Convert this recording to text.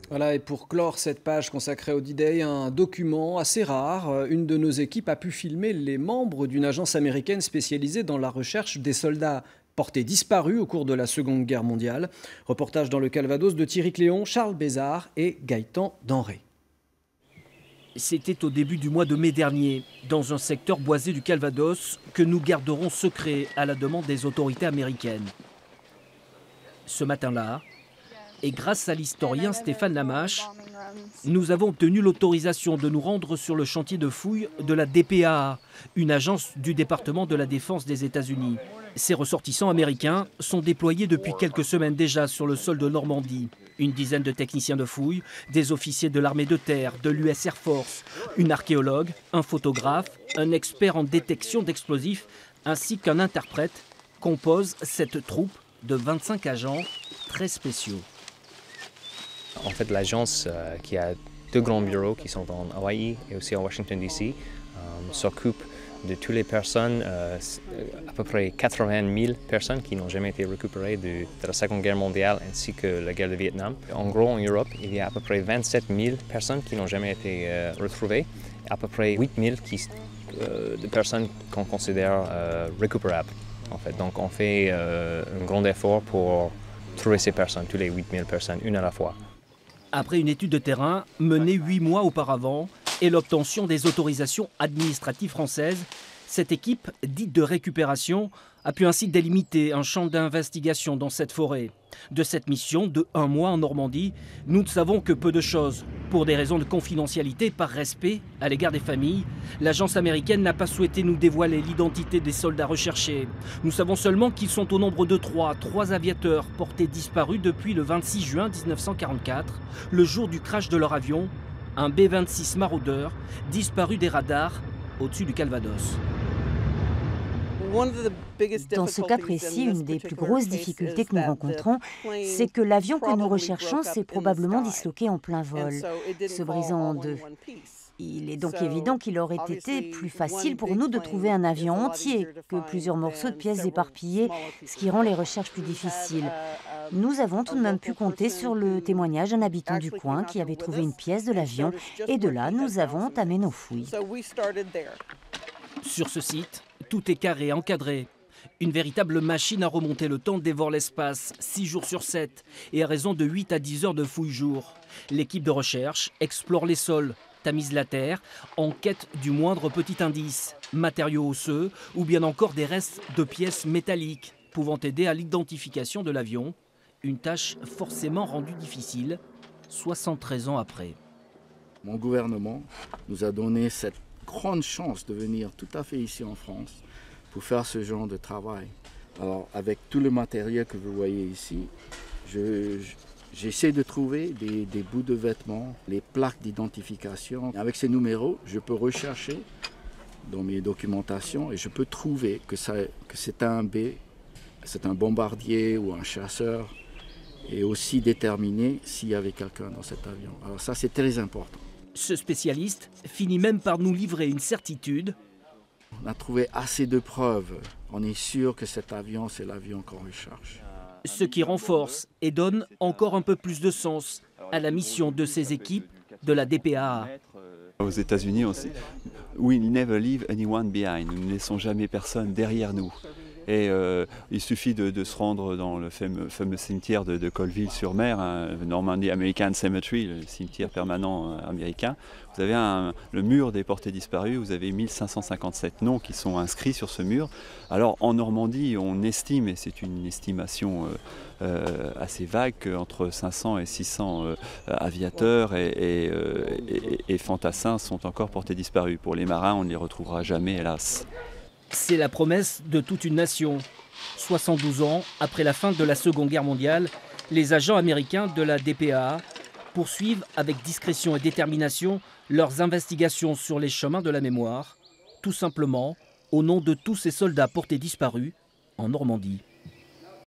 Voilà, et pour clore cette page consacrée au D-Day, un document assez rare. Une de nos équipes a pu filmer les membres d'une agence américaine spécialisée dans la recherche des soldats portés disparus au cours de la Seconde Guerre mondiale. Reportage dans le Calvados de Thierry Cléon, Charles Bézard et Gaëtan Denré. C'était au début du mois de mai dernier, dans un secteur boisé du Calvados, que nous garderons secret à la demande des autorités américaines. Ce matin-là, et grâce à l'historien Stéphane Lamache, nous avons obtenu l'autorisation de nous rendre sur le chantier de fouilles de la DPAA, une agence du département de la défense des États-Unis. Ces ressortissants américains sont déployés depuis quelques semaines déjà sur le sol de Normandie. Une dizaine de techniciens de fouilles, des officiers de l'armée de terre, de l'US Air Force, une archéologue, un photographe, un expert en détection d'explosifs ainsi qu'un interprète composent cette troupe de 25 agents très spéciaux. En fait, l'agence qui a deux grands bureaux qui sont en Hawaï et aussi en Washington DC s'occupe de toutes les personnes, à peu près 80 000 personnes qui n'ont jamais été récupérées de la Seconde Guerre mondiale ainsi que la guerre de Vietnam. En gros, en Europe, il y a à peu près 27 000 personnes qui n'ont jamais été retrouvées, à peu près 8 000 de personnes qu'on considère récupérables. En fait. Donc on fait un grand effort pour trouver ces personnes, toutes les 8 000 personnes, une à la fois. Après une étude de terrain menée 8 mois auparavant et l'obtention des autorisations administratives françaises, cette équipe dite de récupération a pu ainsi délimiter un champ d'investigation dans cette forêt. De cette mission de 1 mois en Normandie, nous ne savons que peu de choses. Pour des raisons de confidentialité, par respect à l'égard des familles, l'agence américaine n'a pas souhaité nous dévoiler l'identité des soldats recherchés. Nous savons seulement qu'ils sont au nombre de trois aviateurs portés disparus depuis le 26 juin 1944, le jour du crash de leur avion, un B-26 Marauder, disparu des radars au-dessus du Calvados. Dans ce cas précis, une des plus grosses difficultés que nous rencontrons, c'est que l'avion que nous recherchons s'est probablement disloqué en plein vol, se brisant en deux. Il est donc évident qu'il aurait été plus facile pour nous de trouver un avion entier que plusieurs morceaux de pièces éparpillées, ce qui rend les recherches plus difficiles. Nous avons tout de même pu compter sur le témoignage d'un habitant du coin qui avait trouvé une pièce de l'avion, et de là, nous avons entamé nos fouilles. Sur ce site, tout est carré, encadré. Une véritable machine à remonter le temps dévore l'espace, 6 jours sur 7, et à raison de 8 à 10 heures de fouilles jour. L'équipe de recherche explore les sols, tamise la terre, en quête du moindre petit indice, matériaux osseux ou bien encore des restes de pièces métalliques, pouvant aider à l'identification de l'avion. Une tâche forcément rendue difficile, 73 ans après. Mon gouvernement nous a donné cette grande chance de venir tout à fait ici en France pour faire ce genre de travail. Alors avec tout le matériel que vous voyez ici, j'essaie de trouver des bouts de vêtements, les plaques d'identification. Avec ces numéros, je peux rechercher dans mes documentations et je peux trouver que c'est un B, c'est un bombardier ou un chasseur, et aussi déterminer s'il y avait quelqu'un dans cet avion. Alors ça, c'est très important. Ce spécialiste finit même par nous livrer une certitude. On a trouvé assez de preuves. On est sûr que cet avion, c'est l'avion qu'on recherche. Ce qui renforce et donne encore un peu plus de sens à la mission de ces équipes de la DPAA. Aux États-Unis, we never leave anyone behind. Nous ne laissons jamais personne derrière nous. Et il suffit de se rendre dans le fameux cimetière de Colville-sur-Mer, le Normandy American Cemetery, le cimetière permanent américain. Vous avez le mur des portés disparus, vous avez 1557 noms qui sont inscrits sur ce mur. Alors en Normandie, on estime, et c'est une estimation assez vague, qu'entre 500 et 600 aviateurs et fantassins sont encore portés disparus. Pour les marins, on ne les retrouvera jamais, hélas. C'est la promesse de toute une nation. 72 ans après la fin de la Seconde Guerre mondiale, les agents américains de la DPAA poursuivent avec discrétion et détermination leurs investigations sur les chemins de la mémoire, tout simplement au nom de tous ces soldats portés disparus en Normandie.